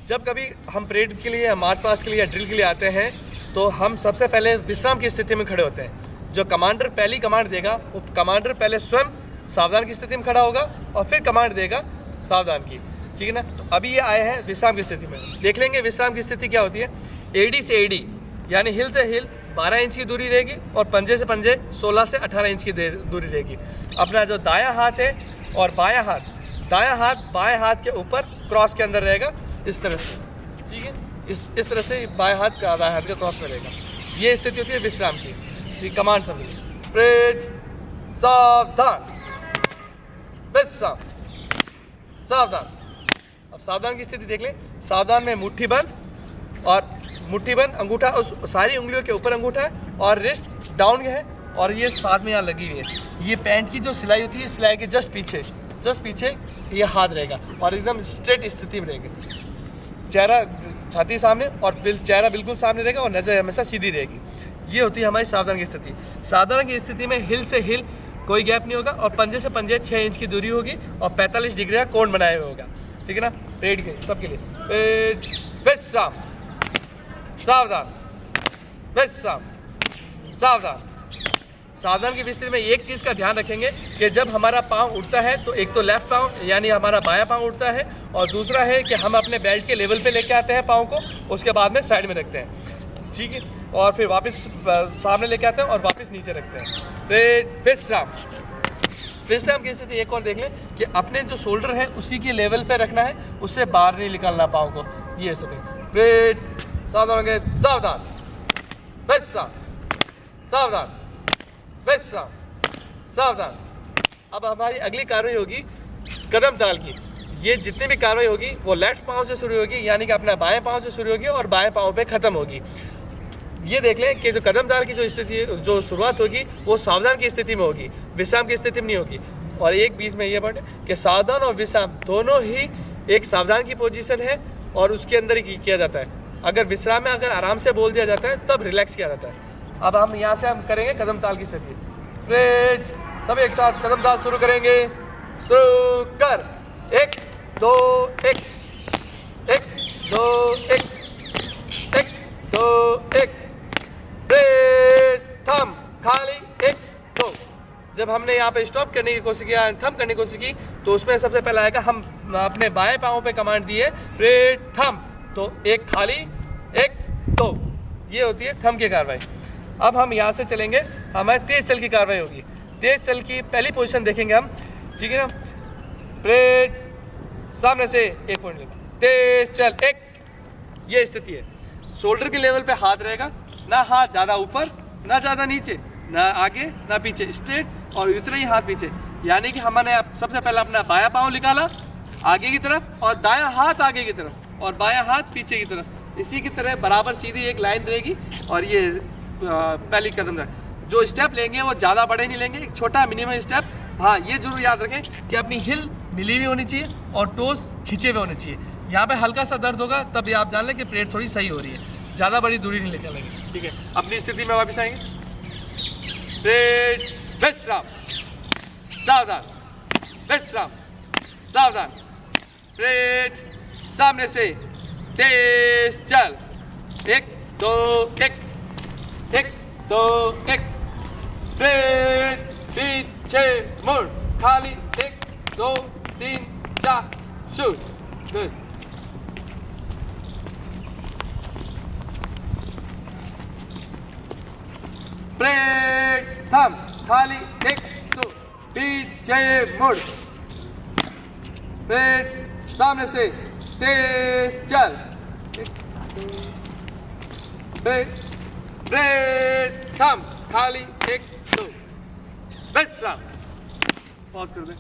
जब कभी हम परेड के लिए या मार्च पास्ट के लिए या ड्रिल के लिए आते हैं तो हम सबसे पहले विश्राम की स्थिति में खड़े होते हैं। जो कमांडर पहली कमांड देगा वो कमांडर पहले स्वयं सावधान की स्थिति में खड़ा होगा और फिर कमांड देगा सावधान की, ठीक है ना। तो अभी ये आए हैं विश्राम की स्थिति में, देख लेंगे विश्राम की स्थिति क्या होती है। एडी से एडी यानी हिल से हिल 12 इंच की दूरी रहेगी और पंजे से पंजे 16 से 18 इंच की दूरी रहेगी। अपना जो दायां हाथ है और बायां हाथ बाएं हाथ के ऊपर क्रॉस के अंदर रहेगा इस तरह से, ठीक है। इस तरह से बाएं हाथ का दाएं हाथ का क्रॉस में रहेगा। ये स्थिति होती है विश्राम की। कमांड समझिए, परेड सावधान, विश्राम, सावधान। अब सावधान की स्थिति देख लें। सावधान में मुट्ठी बंद अंगूठा उस सारी उंगलियों के ऊपर अंगूठा है और रिस्ट डाउन है और ये साथ में यहाँ लगी हुई है। ये पैंट की जो सिलाई होती है सिलाई के जस्ट पीछे ये हाथ रहेगा और एकदम स्ट्रेट स्थिति में रहेगा। चेहरा छाती सामने और चेहरा बिल्कुल सामने रहेगा और नज़र हमेशा सीधी रहेगी। ये होती है हमारी सावधान की स्थिति। सावधान की स्थिति में हिल से हिल कोई गैप नहीं होगा और पंजे से पंजे 6 इंच की दूरी होगी और 45 डिग्री का कोण बनाए हुए होगा, ठीक है ना। पेड़ के सबके लिए पेड़, विश्राम, सावधान, विश्राम, सावधान। सावधान की स्थिति में एक चीज़ का ध्यान रखेंगे कि जब हमारा पाँव उठता है तो एक तो लेफ्ट पाँव यानी हमारा बायां पाँव उठता है और दूसरा है कि हम अपने बेल्ट के लेवल पे लेके आते हैं पाँव को, उसके बाद में साइड में रखते हैं, ठीक है, और फिर वापस सामने लेके आते हैं और वापस नीचे रखते हैं। फिर विश्राम की स्थिति एक और देख लें कि अपने जो शोल्डर है उसी के लेवल पे रखना है, उससे बाहर नहीं निकालना पाँव को। ये स्थिति सावधान, सावधान, विश्राम, सावधान, विश्राम, सावधान। अब हमारी अगली कार्रवाई होगी कदम ताल की। ये जितनी भी कार्रवाई होगी वो लेफ्ट पाँव से शुरू होगी यानी कि अपना बाएं पाँव से शुरू होगी और बाएं पाँव पे ख़त्म होगी। ये देख लें कि जो कदम ताल की जो स्थिति जो शुरुआत होगी वो सावधान की स्थिति में होगी, विश्राम की स्थिति में नहीं होगी। और एक बीच में ये पॉइंट है कि सावधान और विश्राम दोनों ही एक सावधान की पोजीशन है और उसके अंदर ही किया जाता है। अगर विश्राम में अगर आराम से बोल दिया जाता है तब रिलैक्स किया जाता है। अब हम यहाँ से हम करेंगे कदम ताल की स्थिति। प्रेज सब एक साथ कदम ताल शुरू करेंगे। शुरू कर 1 2 1 1 2 1 1 2 1 प्रेज थम खाली 1 2। जब हमने यहाँ पे स्टॉप करने की कोशिश किया, थम करने की कोशिश की तो उसमें सबसे पहला आएगा हम अपने बाएं पाँव पे कमांड दिए प्रेज थम, तो 1 खाली 1 2। ये होती है थम की कार्रवाई। अब हम यहाँ से चलेंगे, हमारे तेज चल की कार्रवाई होगी। तेज चल की पहली पोजीशन देखेंगे हम, ठीक है ना। परेड सामने से 1 पॉइंट लेना, तेज चल 1। ये स्थिति है। शोल्डर के लेवल पे हाथ रहेगा, ना हाथ ज़्यादा ऊपर ना ज़्यादा नीचे, ना आगे ना पीछे, स्ट्रेट और इतना ही हाथ पीछे। यानी कि हमने सबसे पहले अपना बायां पाँव निकाला आगे की तरफ और दायां हाथ आगे की तरफ और बायां हाथ पीछे की तरफ। इसी की तरह बराबर सीधी एक लाइन रहेगी और ये पहली कदम है। जो स्टेप लेंगे वो ज़्यादा बड़े नहीं लेंगे, एक छोटा मिनिमम स्टेप। हाँ, ये जरूर याद रखें कि अपनी हिल मिली हुई होनी चाहिए और टोस खींचे हुए होने चाहिए। यहाँ पे हल्का सा दर्द होगा तब ये आप जान लें कि प्लेट थोड़ी सही हो रही है, ज़्यादा बड़ी दूरी नहीं लेकर लेंगे, ठीक है। अपनी स्थिति में वापस आएंगे। प्लेट विश्राम, सावधान, विश्राम, सावधान। प्लेट सामने से तेज चल 1 2 1 1 2 1 प्लेट पीछे मुड़ खाली 1 2 3 4 शूट। गुड। प्लेट थम खाली 1 2 पीछे मुड़। प्लेट सामने से तेज चल 1 2 ब्रेक थम खाली 1 2 विश्राम। पॉज कर दे।